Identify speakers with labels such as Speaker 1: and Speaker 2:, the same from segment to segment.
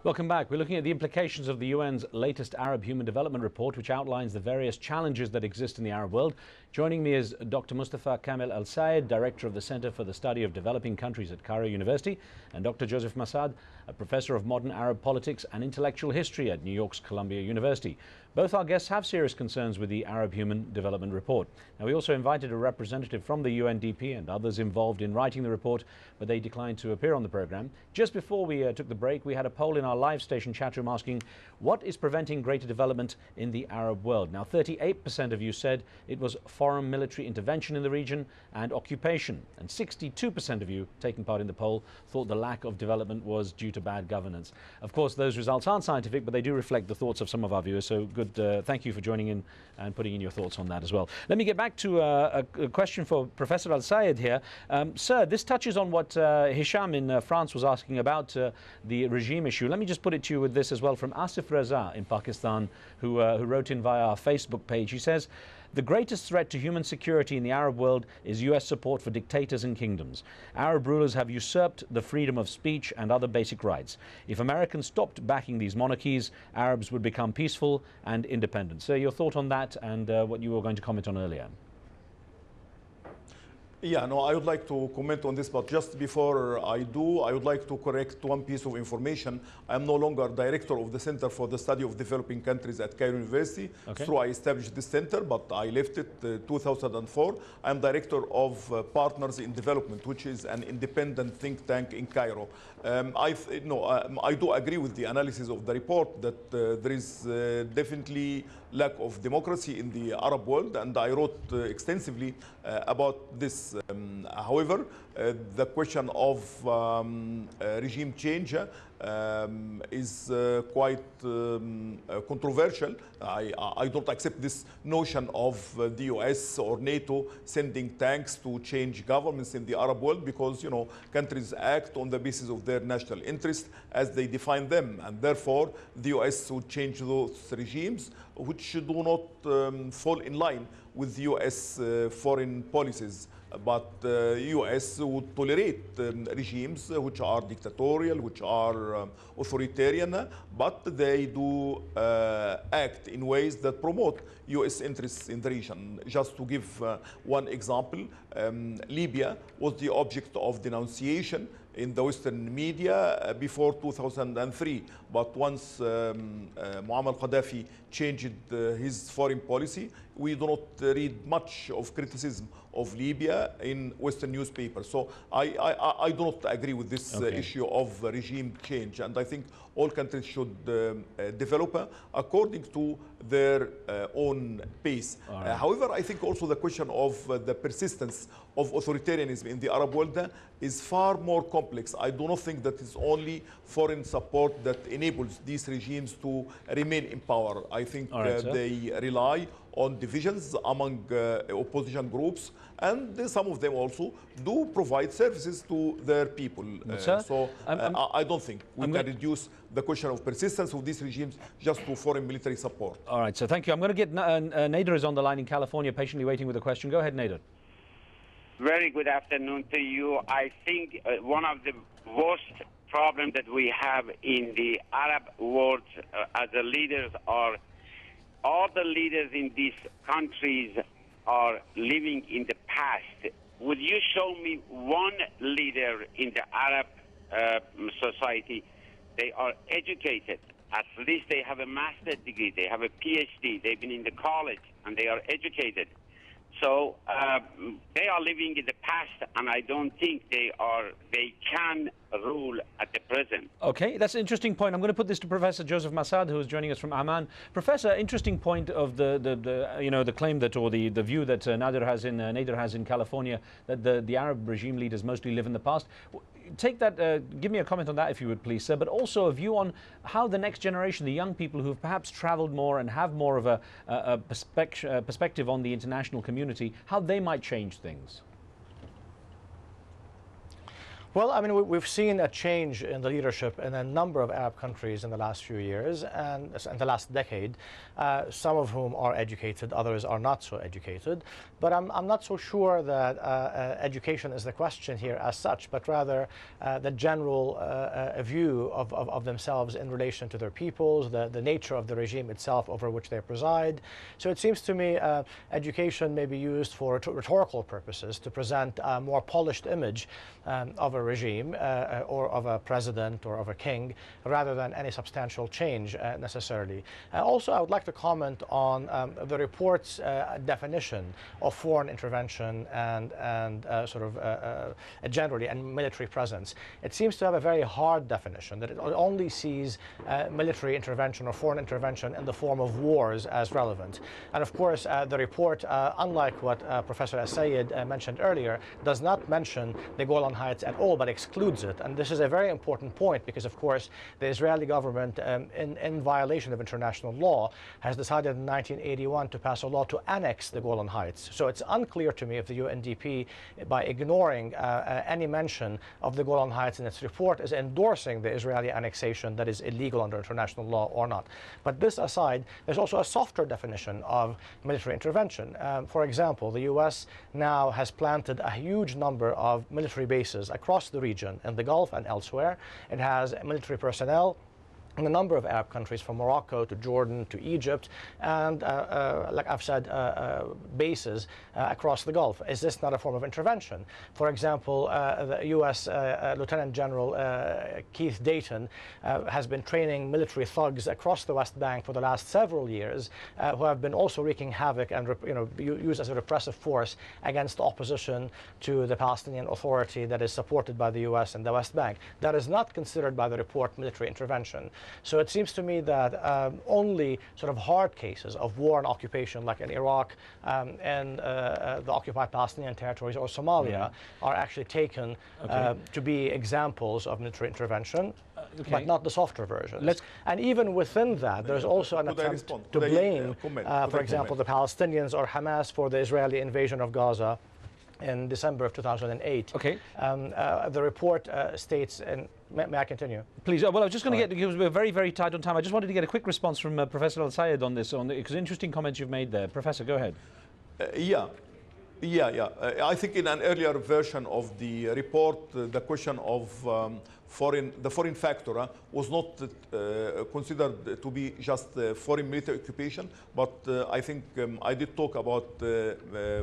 Speaker 1: Welcome back. We're looking at the implications of the UN's latest Arab Human Development Report, which outlines the various challenges that exist in the Arab world. Joining me is Dr. Mustafa Kamel Al-Sayed, Director of the Center for the Study of Developing Countries at Cairo University, and Dr. Joseph Massad, a Professor of Modern Arab Politics and Intellectual History at New York's Columbia University. Both our guests have serious concerns with the Arab Human Development Report. Now, we also invited a representative from the UNDP and others involved in writing the report, but they declined to appear on the program. Just before we took the break, we had a poll in our live station chat room asking, what is preventing greater development in the Arab world? Now, 38% of you said it was foreign military intervention in the region and occupation. And 62% of you taking part in the poll thought the lack of development was due to bad governance. Of course, those results aren't scientific, but they do reflect the thoughts of some of our viewers. So good. Thank you for joining in and putting in your thoughts on that as well. Let me get back to a question for Professor Al-Sayed here. Sir, this touches on what Hisham in France was asking about the regime issue. Let me just put it to you with this as well from Asif Raza in Pakistan, who wrote in via our Facebook page. He says, the greatest threat to human security in the Arab world is US support for dictators and kingdoms. Arab rulers have usurped the freedom of speech and other basic rights. If Americans stopped backing these monarchies, Arabs would become peaceful and independent. So your thought on that and what you were going to comment on earlier.
Speaker 2: Yeah, no, I would like to comment on this, but just before I do, I would like to correct one piece of information. I am no longer director of the Center for the Study of Developing Countries at Cairo University. Okay. So I established this center, but I left it 2004. I am director of Partners in Development, which is an independent think tank in Cairo. I do agree with the analysis of the report that there is definitely lack of democracy in the Arab world, and I wrote extensively about this. However, the question of regime change is quite controversial. I don't accept this notion of the US or NATO sending tanks to change governments in the Arab world, because, you know, countries act on the basis of their national interest as they define them, and therefore the US would change those regimes which do not fall in line with US foreign policies. But US would tolerate regimes which are dictatorial, which are authoritarian, but they do act in ways that promote US interests in the region. Just to give one example, Libya was the object of denunciation in the Western media before 2003. But once Muammar Gaddafi changed his foreign policy, we do not read much of criticism of Libya in Western newspapers. So I do not agree with this issue of regime change. And I think all countries should develop according to their own pace. Right. However, I think also the question of the persistence of authoritarianism in the Arab world is far more complex. I do not think that it's only foreign support that enables these regimes to remain in power. I think they rely on divisions among opposition groups, and some of them also do provide services to their people. So I don't think we can reduce the question of persistence of these regimes just to foreign military support.
Speaker 1: All right, so thank you. I'm going to get Nader is on the line in California, patiently waiting with a question. Go ahead, Nader.
Speaker 3: Very good afternoon to you. I think one of the worst problems that we have in the Arab world as the leaders are all the leaders in these countries are living in the past. Would you show me one leader in the Arab society? They are educated. At least they have a master's degree. They have a PhD. They've been in the college, and they are educated. So they are living in the past, and I don't think they can rule at the present.
Speaker 1: Okay, that's an interesting point. I'm going to put this to Professor Joseph Massad, who is joining us from Amman. Professor, interesting point of the claim that, or the view that Nader has in California, that the Arab regime leaders mostly live in the past. Take that, give me a comment on that if you would please, sir, but also a view on how the next generation, the young people who've perhaps traveled more and have more of a perspective on the international community, how they might change things.
Speaker 4: Well, I mean, we've seen a change in the leadership in a number of Arab countries in the last few years and in the last decade, some of whom are educated, others are not so educated. But I'm not so sure that education is the question here as such, but rather the general view of themselves in relation to their peoples, the nature of the regime itself over which they preside. So it seems to me education may be used for rhetorical purposes to present a more polished image of a regime or of a president or of a king rather than any substantial change necessarily. Also, I would like to comment on the report's definition of foreign intervention and generally and military presence. It seems to have a very hard definition, that it only sees military intervention or foreign intervention in the form of wars as relevant. And of course, the report, unlike what Professor Al-Sayed mentioned earlier, does not mention the Golan Heights at all, but excludes it. And this is a very important point because, of course, the Israeli government, in violation of international law, has decided in 1981 to pass a law to annex the Golan Heights. So it's unclear to me if the UNDP, by ignoring any mention of the Golan Heights in its report, is endorsing the Israeli annexation that is illegal under international law or not. But this aside, there's also a softer definition of military intervention. For example, the US now has planted a huge number of military bases across the region in the Gulf and elsewhere. It has military personnel in a number of Arab countries, from Morocco to Jordan to Egypt, and like I've said, bases across the Gulf. Is this not a form of intervention? For example, the U.S. Lieutenant General Keith Dayton has been training military thugs across the West Bank for the last several years, who have been also wreaking havoc and used as a repressive force against opposition to the Palestinian Authority that is supported by the U.S. and the West Bank. That is not considered by the report military intervention. So it seems to me that only sort of hard cases of war and occupation, like in Iraq and the occupied Palestinian territories or Somalia, are actually taken to be examples of military intervention, but not the softer versions. And even within that, there's also an attempt to blame, for example, the Palestinians or Hamas for the Israeli invasion of Gaza in December of 2008.
Speaker 1: Okay.
Speaker 4: The report states, and may I continue?
Speaker 1: Please. Well, I was just going to get, because we're very, very tight on time, I just wanted to get a quick response from Professor Al-Sayed on this, because interesting comments you've made there. Professor, go ahead.
Speaker 2: I think in an earlier version of the report, the question of the foreign factor was not considered to be just foreign military occupation, but I think I did talk about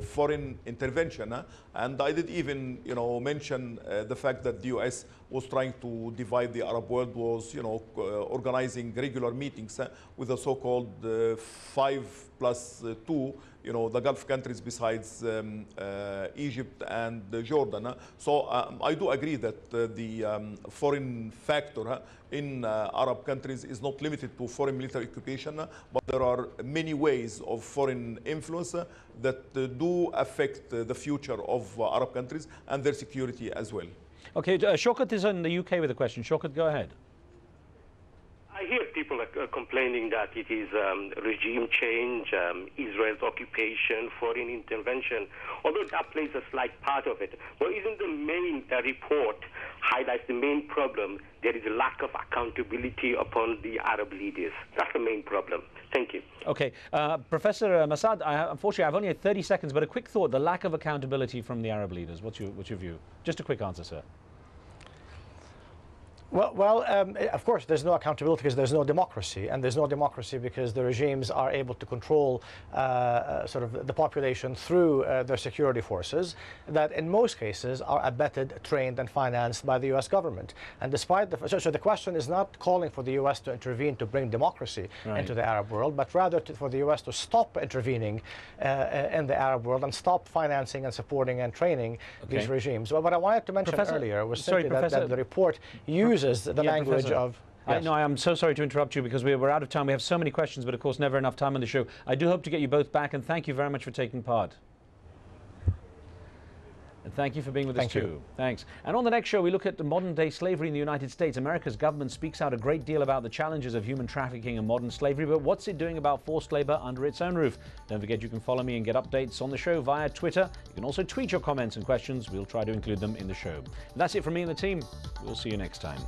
Speaker 2: foreign intervention, and I did even mention the fact that the U.S. was trying to divide the Arab world, was organizing regular meetings with the so-called 5+2. The Gulf countries besides Egypt and Jordan. So I do agree that the foreign factor in Arab countries is not limited to foreign military occupation, but there are many ways of foreign influence that do affect the future of Arab countries and their security as well.
Speaker 1: Okay, Shaukat is in the UK with a question. Shaukat, go ahead.
Speaker 5: I hear people complaining that it is regime change, Israel's occupation, foreign intervention, although that plays a slight part of it. But isn't the main report highlights the main problem? There is a lack of accountability upon the Arab leaders. That's the main problem. Thank you.
Speaker 1: Okay. Professor Massad, unfortunately, I've only had 30 seconds, but a quick thought, the lack of accountability from the Arab leaders. What's your view? Just a quick answer, sir.
Speaker 4: Well, of course, there's no accountability because there's no democracy, and there's no democracy because the regimes are able to control sort of the population through their security forces that in most cases are abetted, trained and financed by the U.S. government. And despite so the question is not calling for the U.S. to intervene to bring democracy into the Arab world, but rather for the U.S. to stop intervening in the Arab world and stop financing and supporting and training these regimes. But what I wanted to mention earlier was simply that the report uses the language of...
Speaker 1: Yes. I am so sorry to interrupt you because we're out of time. We have so many questions, but of course never enough time on the show. I do hope to get you both back, and thank you very much for taking part. Thank you for being with us
Speaker 4: Thank you.
Speaker 1: too. Thanks. And on the next show, we look at the modern-day slavery in the United States. America's government speaks out a great deal about the challenges of human trafficking and modern slavery, but what's it doing about forced labor under its own roof? Don't forget you can follow me and get updates on the show via Twitter. You can also tweet your comments and questions. We'll try to include them in the show. And that's it from me and the team. We'll see you next time.